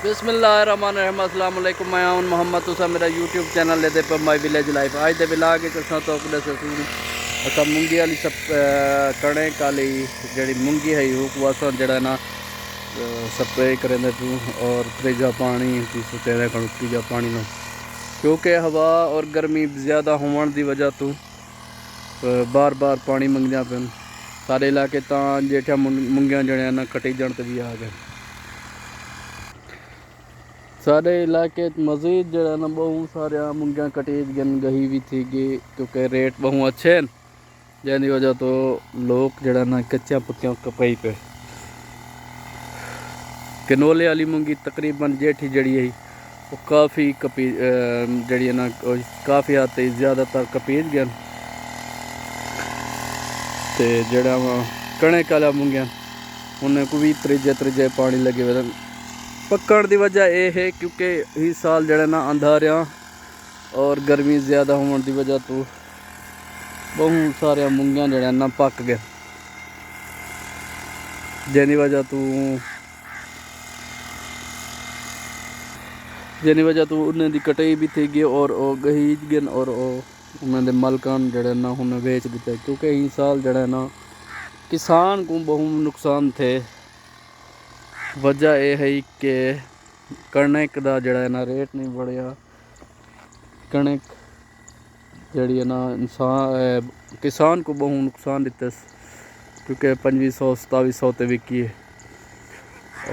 बिस्मिल्लाहिर्रहमानिर्रहीम। अस्सलाम वालेकुम। मैं हूं मोहम्मद। तुसा मेरा यूट्यूब चैनल लेते पर माई विलेज लाइफ। आज दे विलाग असां तो असां मूंगी वाली सब कणक वाली जी मूंगी है वो असां जड़ा ना स्प्रे करेंदे पियूं और त्रीजा पानी तेरे तीजा पानी नो, क्योंकि हवा और गर्मी ज़्यादा होने की वजह तो बार बार पानी मंगदा पे सारे इलाके तां जेठा मूंगियां जड़े ना कटी जान ते भी आ गए। सारे इलाके मज़ीद जड़ा ना बहुत सारे मूंगियां कटी गही भी थी गई, क्योंकि रेट बहुत अच्छे हैं जिसकी वजह तो लोग जड़ा ना कच्चा पक्या कपाई पे। कनोले वाली मूंगी तकरीबन जेठी जड़ी है वो काफ़ी कपी जड़ी है ना काफ़ी हद तक ज़्यादातर कपीज गए। तो जड़ा कणक वाला मूंगियां उन्हें को भी त्रीजे पानी लगे हुए पकड़ की वजह यह है क्योंकि इस साल जड़ा ना अंधारियां और गर्मी ज़्यादा होने की वजह तो बहुत सारे मूंगियां जड़ा ना पक गए, जिसकी वजह तो उन्हें दी कटाई भी थी गई और गहीज गए और उन्होंने मलकान जड़े ना उन्हें बेच दिता, क्योंकि इस साल जड़ा ना किसान को बहुत नुकसान थे। वजह यह है कि कणक का जड़ा ना रेट नहीं बढ़िया। कणक जड़ी है ना इंसान किसान को बहुत नुकसान दिते, क्योंकि 2500-2700 ते विकी है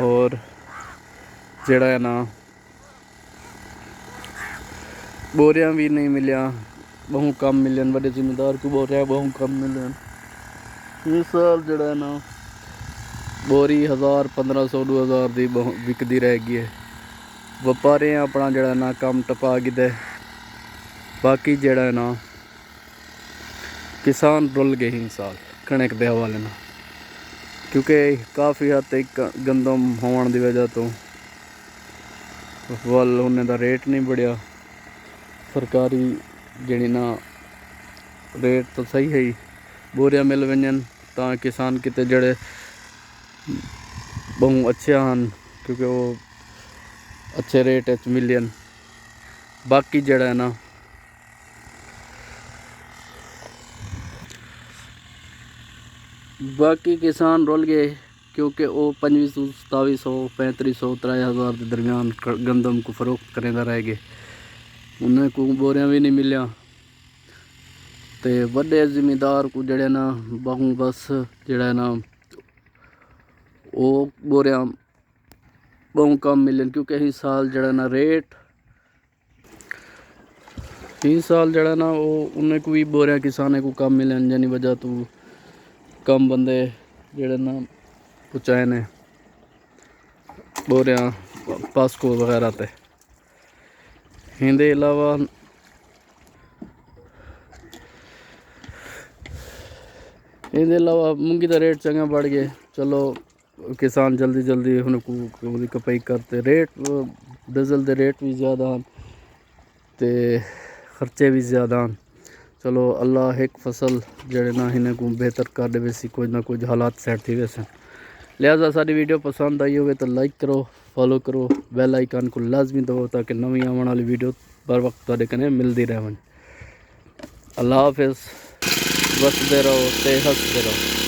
और जड़ा है ना बोरियां भी नहीं मिलिया, बहुत कम मिलन। बड़े जिम्मेदार को बोरियां बहुत कम मिलन। इस साल जड़ा है ना बोरी 1000-1500-2000 की विकती रह गई है। व्यापारी अपना जड़ा ना काम टपा गए, बाकी जड़ा है ना किसान रुल गए इस साल कणक के हवाले ना, क्योंकि काफ़ी हद तक गंदम होने की वजह तो वल उन्हें दा रेट नहीं बढ़िया। सरकारी जड़ी ना रेट तो सही है ही, बोरियां मिल वजन तो किसान किते जड़े बहुत अच्छे हैं, क्योंकि वो अच्छे रेट मिलन। बाकी जड़ा है ना बाकी किसान रुल गए, क्योंकि वो 2500-2700-3500-3000 के दरमियान गंदम को फरोख्त करेंदा रह गए। उन्हें को बोरियां भी नहीं मिलिया। तो बड़े जिम्मेदार को जड़े ना बहु बस जड़ा ना वो बोरियां बहुत कम मिलन, क्योंकि इस साल जड़ा ना रेट इस साल जड़ा ना वो उन्हें को भी बोरियां किसाने को कम मिलन, जिसकी वजह तो कम बंदे जड़े ना पहुँचाए ने बोरियां पास्को वगैरह ते। इनके अलावा मूंगी का रेट चंगा बढ़ गया। चलो किसान जल्दी उन्हें कपाई करते। रेट डीजल के रेट भी ज़्यादा हैं तो खर्चे भी ज़्यादा हैं। चलो अल्लाह एक फसल जड़े ना इन्हें को बेहतर कर दे, वैसी कुछ ना कुछ हालात सेट थी वैसे। लिहाजा सारी वीडियो पसंद आई होगी तो लाइक करो, फॉलो करो, बेल आइकन को लाजमी दबाओ ताकि नवी आने वाली वीडियो बर वक्त तुहाडे कने मिलती रहे। अल्लाह हाफिज़। बसते रहो ते हंसते रहो।